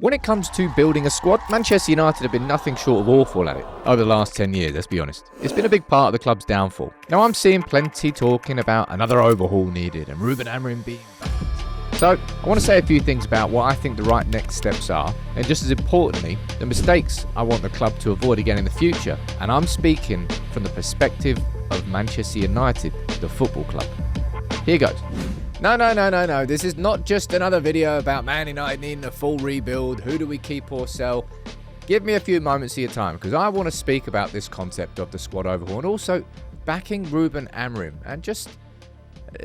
When it comes to building a squad, Manchester United have been nothing short of awful at it over the last 10 years, let's be honest. It's been a big part of the club's downfall. Now I'm seeing plenty talking about another overhaul needed and Ruben Amorim being back. So I want to say a few things about what I think the right next steps are, and just as importantly, the mistakes I want the club to avoid again in the future. And I'm speaking from the perspective of Manchester United, the football club. Here goes. No. This is not just another video about Man United needing a full rebuild. Who do we keep or sell? Give me a few moments of your time, because I want to speak about this concept of the squad overhaul and also backing Ruben Amorim and just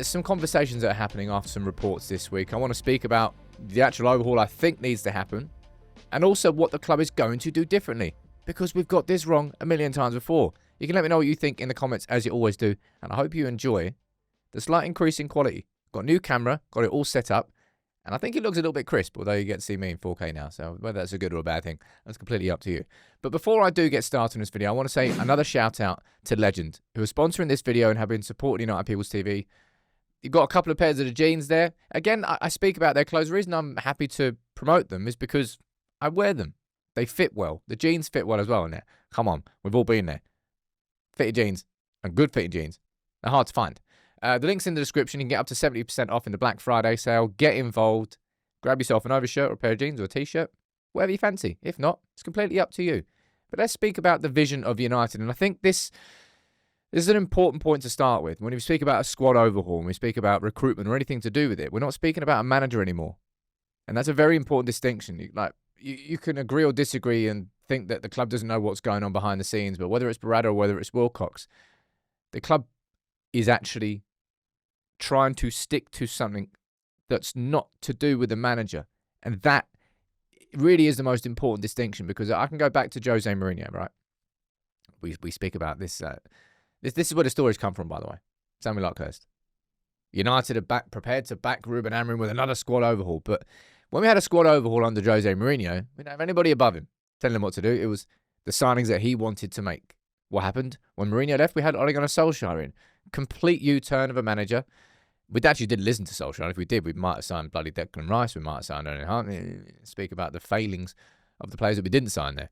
some conversations that are happening after some reports this week. I want to speak about the actual overhaul I think needs to happen and also what the club is going to do differently, because we've got this wrong a million times before. You can let me know what you think in the comments, as you always do, and I hope you enjoy the slight increase in quality. Got a new camera, got it all set up, and I think it looks a little bit crisp, although you get to see me in 4K now, so whether that's a good or a bad thing, that's completely up to you. But before I do get started on this video, I want to say another shout out to Legend, who are sponsoring this video and have been supporting United People's TV. You've got a couple of pairs of the jeans there. Again, I speak about their clothes. The reason I'm happy to promote them is because I wear them. They fit well. The jeans fit well as well in there. Come on, we've all been there. Fitted jeans and good fitted jeans. They're hard to find. The link's in the description. You can get up to 70% off in the Black Friday sale. Get involved. Grab yourself an overshirt or a pair of jeans or a t-shirt. Whatever you fancy. If not, it's completely up to you. But let's speak about the vision of United. And I think this is an important point to start with. When we speak about a squad overhaul, when we speak about recruitment or anything to do with it, we're not speaking about a manager anymore. And that's a very important distinction. You can agree or disagree and think that the club doesn't know what's going on behind the scenes, but whether it's Barada or whether it's Wilcox, the club is actually trying to stick to something that's not to do with the manager. And that really is the most important distinction, because I can go back to Jose Mourinho, right? We speak about this. This is where the stories come from, by the way. Samuel Luckhurst. United are prepared to back Ruben Amorim with another squad overhaul. But when we had a squad overhaul under Jose Mourinho, we didn't have anybody above him telling him what to do. It was the signings that he wanted to make. What happened? When Mourinho left, we had Ole Gunnar Solskjaer in. Complete U-turn of a manager. We actually did listen to Solskjaer. If we did, we might have signed bloody Declan Rice. We might have signed Erling Haaland. Speak about the failings of the players that we didn't sign there.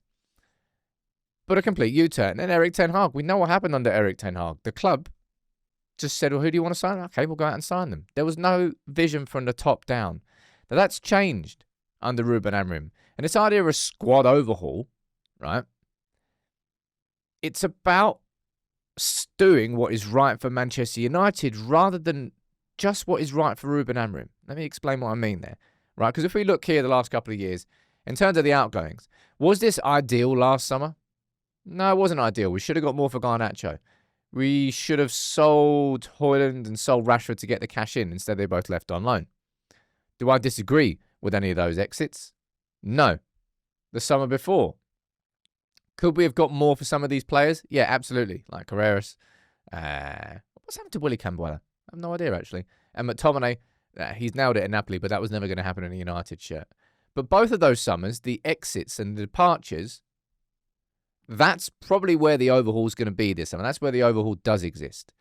But a complete U-turn. Then Erik ten Hag. We know what happened under Erik ten Hag. The club just said, well, who do you want to sign? Okay, we'll go out and sign them. There was no vision from the top down. Now, that's changed under Ruben Amorim. And this idea of a squad overhaul, right? It's about doing what is right for Manchester United rather than just what is right for Ruben Amorim. Let me explain what I mean there, right? Because if we look here the last couple of years, in terms of the outgoings, was this ideal last summer? No, it wasn't ideal. We should have got more for Garnacho. We should have sold Højlund and sold Rashford to get the cash in. Instead, they both left on loan. Do I disagree with any of those exits? No. The summer before, could we have got more for some of these players? Yeah, absolutely. Like Carreras. What's happened to Willy Cambuela? I have no idea, actually. And McTominay, he's nailed it at Napoli, but that was never going to happen in a United shirt. But both of those summers, the exits and the departures, that's probably where the overhaul is going to be this summer. That's where the overhaul does exist.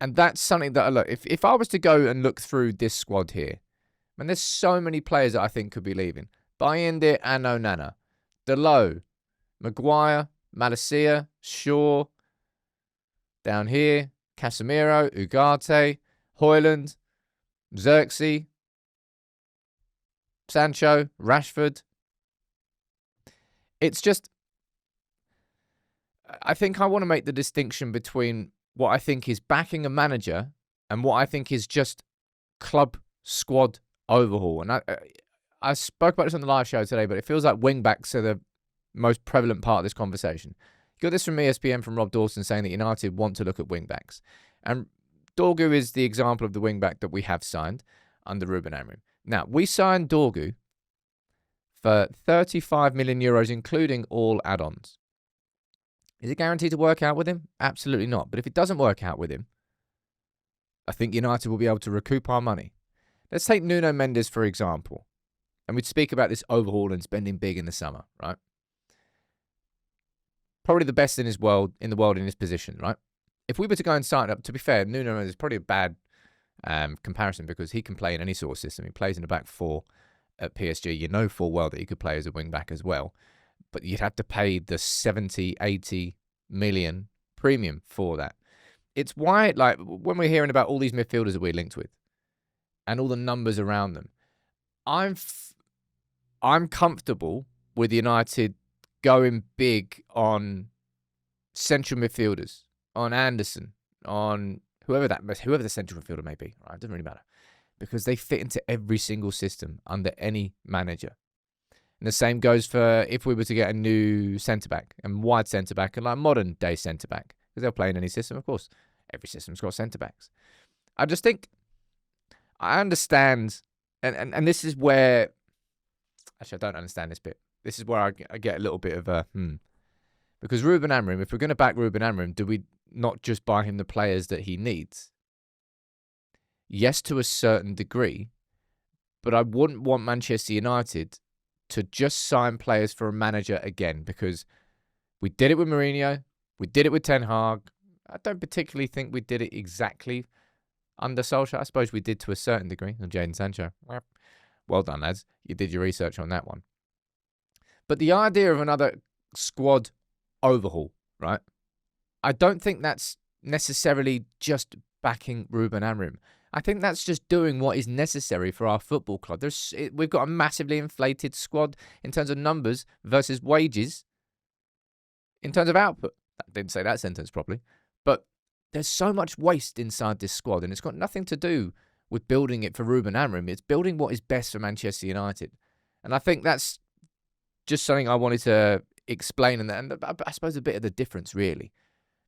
And that's something that, look, if I was to go and look through this squad here, man, there's so many players that I think could be leaving. Bayende and Onana, Delo, Maguire, Malacia, Shaw, down here, Casemiro, Ugarte, Højlund, Xerxes, Sancho, Rashford. It's just, I think I want to make the distinction between what I think is backing a manager and what I think is just club squad overhaul. And I spoke about this on the live show today, but it feels like wing-backs are the most prevalent part of this conversation. You got this from ESPN, from Rob Dawson, saying that United want to look at wing-backs. And Dorgu is the example of the wing-back that we have signed under Ruben Amorim. Now, we signed Dorgu for 35 million euros, including all add-ons. Is it guaranteed to work out with him? Absolutely not. But if it doesn't work out with him, I think United will be able to recoup our money. Let's take Nuno Mendes, for example. And we'd speak about this overhaul and spending big in the summer, right? Probably the best in the world in his position, right? If we were to go and sign up, to be fair, Nuno Mendes is probably a bad comparison, because he can play in any sort of system. He plays in the back four. at PSG. You know full well that he could play as a wing-back as well. But you'd have to pay the 70, 80 million premium for that. It's why, like, when we're hearing about all these midfielders that we're linked with and all the numbers around them, I'm comfortable with United going big on central midfielders, on Anderson, on whoever the central midfielder may be. Right? It doesn't really matter because they fit into every single system under any manager. And the same goes for if we were to get a new centre-back, and wide centre-back, and like modern-day centre-back, because they'll play in any system, of course. Every system's got centre-backs. I just think I understand, and this is where, actually I don't understand this bit. This is where I get a little bit of a, because Ruben Amorim, if we're going to back Ruben Amorim, do we not just buy him the players that he needs? Yes, to a certain degree, but I wouldn't want Manchester United to just sign players for a manager again, because we did it with Mourinho, we did it with Ten Hag. I don't particularly think we did it exactly under Solskjaer. I suppose we did to a certain degree on Jadon Sancho. Well done, lads. You did your research on that one. But the idea of another squad overhaul, right? I don't think that's necessarily just backing Ruben Amorim. I think that's just doing what is necessary for our football club. We've got a massively inflated squad in terms of numbers versus wages in terms of output. I didn't say that sentence properly. But there's so much waste inside this squad, and it's got nothing to do with building it for Ruben Amorim. It's building what is best for Manchester United. And I think that's just something I wanted to explain, and I suppose a bit of the difference, really,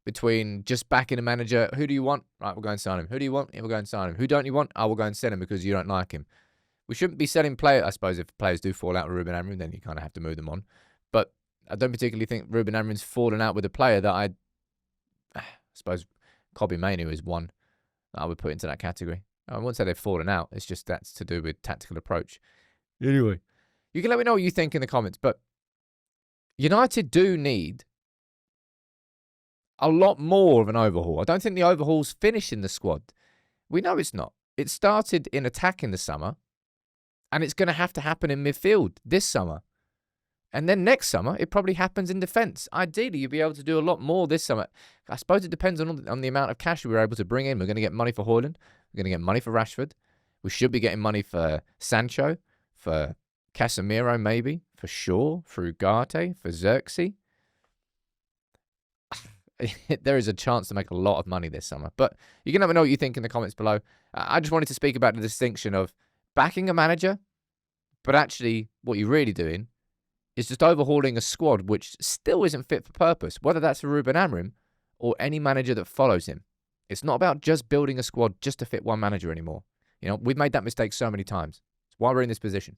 between just backing a manager. Who do you want? Right, we'll go and sign him. Who do you want? Yeah, we'll go and sign him. Who don't you want? I will go and sell him because you don't like him. We shouldn't be selling players. I suppose if players do fall out with Ruben Amorim, then you kind of have to move them on. But I don't particularly think Ruben Amorim's fallen out with a player that I suppose Kobbie Mainoo is one that I would put into that category. I wouldn't say they've fallen out. It's just that's to do with tactical approach. Anyway, you can let me know what you think in the comments. But United do need a lot more of an overhaul. I don't think the overhaul's finished in the squad. We know it's not. It started in attack in the summer, and it's going to have to happen in midfield this summer. And then next summer, it probably happens in defence. Ideally, you'll be able to do a lot more this summer. I suppose it depends on the amount of cash we were able to bring in. We're going to get money for Højlund. We're going to get money for Rashford. We should be getting money for Sancho, for Casemiro maybe, for Shaw, for Ugarte, for Xerxes. There is a chance to make a lot of money this summer. But you can let me know what you think in the comments below. I just wanted to speak about the distinction of backing a manager, but actually what you're really doing is just overhauling a squad which still isn't fit for purpose, whether that's for Ruben Amorim or any manager that follows him. It's not about just building a squad just to fit one manager anymore. You know, we've made that mistake so many times. It's why we're in this position.